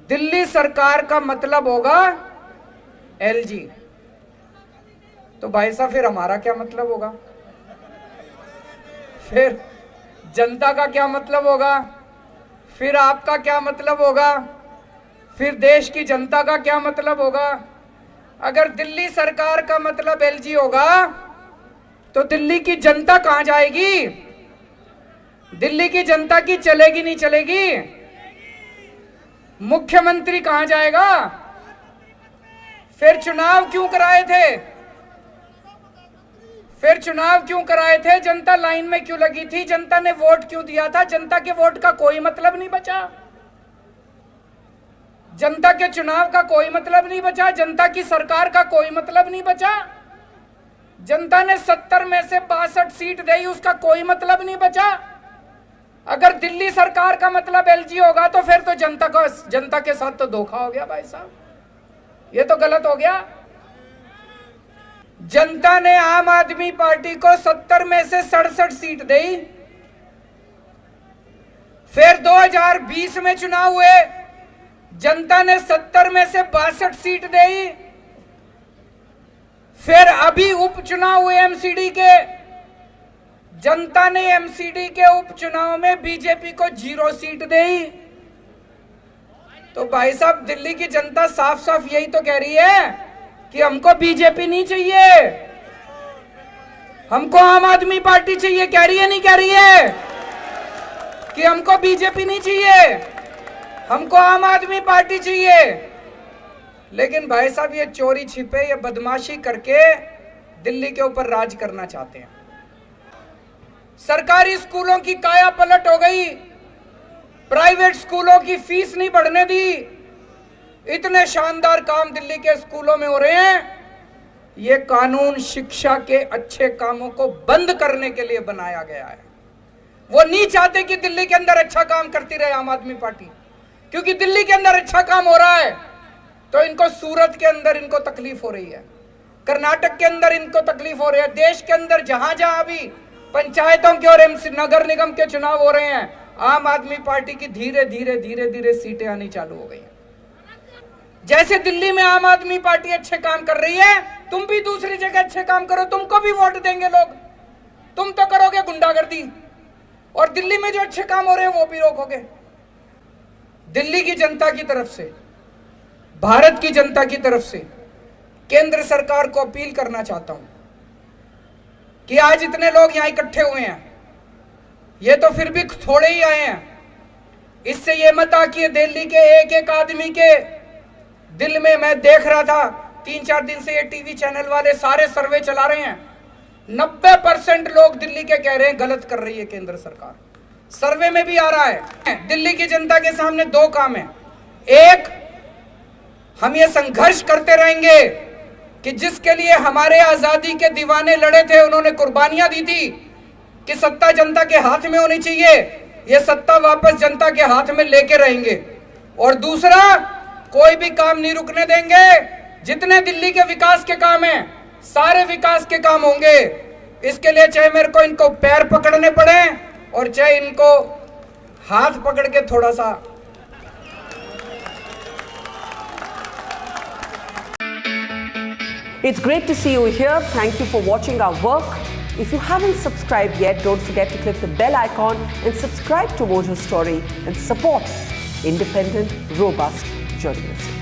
दिल्ली सरकार का मतलब होगा एलजी। तो भाई साहब फिर हमारा क्या मतलब होगा? फिर जनता का क्या मतलब होगा? फिर आपका क्या मतलब होगा? फिर देश की जनता का क्या मतलब होगा? अगर दिल्ली सरकार का मतलब एलजी होगा तो दिल्ली की जनता कहां जाएगी? दिल्ली की जनता की चलेगी नहीं चलेगी? मुख्यमंत्री कहां जाएगा? फिर चुनाव क्यों कराए थे? फिर चुनाव क्यों कराए थे? जनता लाइन में क्यों लगी थी? जनता ने वोट क्यों दिया था? जनता के वोट का कोई मतलब नहीं बचा। जनता के चुनाव का कोई मतलब नहीं बचा। जनता की सरकार का कोई मतलब नहीं बचा। जनता ने 70 में से 62 सीट दी, उसका कोई मतलब नहीं बचा। अगर दिल्ली सरकार का मतलब एलजी होगा तो फिर तो जनता के साथ तो धोखा हो गया भाई साहब, ये तो गलत हो गया। जनता ने आम आदमी पार्टी को 70 में से 67 सीट दी। फिर 2020 में चुनाव हुए, जनता ने 70 में से 62 सीट दी। फिर अभी उपचुनाव हुए एमसीडी के, जनता ने एमसीडी के उपचुनाव में बीजेपी को 0 सीट दी। तो भाई साहब दिल्ली की जनता साफ साफ यही तो कह रही है कि हमको बीजेपी नहीं चाहिए, हमको आम आदमी पार्टी चाहिए। कह रही है नहीं कह रही है कि हमको बीजेपी नहीं चाहिए, हमको आम आदमी पार्टी चाहिए। लेकिन भाई साहब ये चोरी छिपे, ये बदमाशी करके दिल्ली के ऊपर राज करना चाहते हैं। सरकारी स्कूलों की काया पलट हो गई, प्राइवेट स्कूलों की फीस नहीं बढ़ने दी। इतने शानदार काम दिल्ली के स्कूलों में हो रहे हैं। ये कानून शिक्षा के अच्छे कामों को बंद करने के लिए बनाया गया है। वो नहीं चाहते कि दिल्ली के अंदर अच्छा काम करती रहे आम आदमी पार्टी, क्योंकि दिल्ली के अंदर अच्छा काम हो रहा है तो इनको सूरत के अंदर इनको तकलीफ हो रही है, कर्नाटक के अंदर इनको तकलीफ हो रही है। देश के अंदर जहां जहां भी पंचायतों के और नगर निगम के चुनाव हो रहे हैं, आम आदमी पार्टी की धीरे धीरे सीटें आनी चालू हो गई हैं। जैसे दिल्ली में आम आदमी पार्टी अच्छे काम कर रही है, तुम भी दूसरी जगह अच्छे काम करो, तुमको भी वोट देंगे लोग। तुम तो करोगे गुंडागर्दी और दिल्ली में जो अच्छे काम हो रहे हैं वो भी रोकोगे। दिल्ली की जनता की तरफ से, भारत की जनता की तरफ से केंद्र सरकार को अपील करना चाहता हूं कि आज इतने लोग यहां इकट्ठे हुए हैं, ये तो फिर भी थोड़े ही आए हैं। इससे ये मत आ कि दिल्ली के एक एक आदमी के दिल में, मैं देख रहा था 3-4 दिन से ये टीवी चैनल वाले सारे सर्वे चला रहे हैं, 90% लोग दिल्ली के कह रहे हैं गलत कर रही है केंद्र सरकार। सर्वे में भी आ रहा है। दिल्ली की जनता के सामने 2 काम है। एक, हम ये संघर्ष करते रहेंगे कि जिसके लिए हमारे आजादी के दीवाने लड़े थे, उन्होंने कुर्बानियां दी थी कि सत्ता जनता के हाथ में होनी चाहिए, ये सत्ता वापस जनता के हाथ में लेके रहेंगे। और दूसरा, कोई भी काम नहीं रुकने देंगे। जितने दिल्ली के विकास के काम हैं, सारे विकास के काम होंगे। इसके लिए चाहे मेरे को इनको पैर पकड़ने पड़े और चाहे इनको हाथ पकड़ के थोड़ा सा। It's great to see you here. Thank you for watching our work. If you haven't subscribed yet, don't forget to click the bell icon and subscribe to Mojo Story and support independent, robust journalism.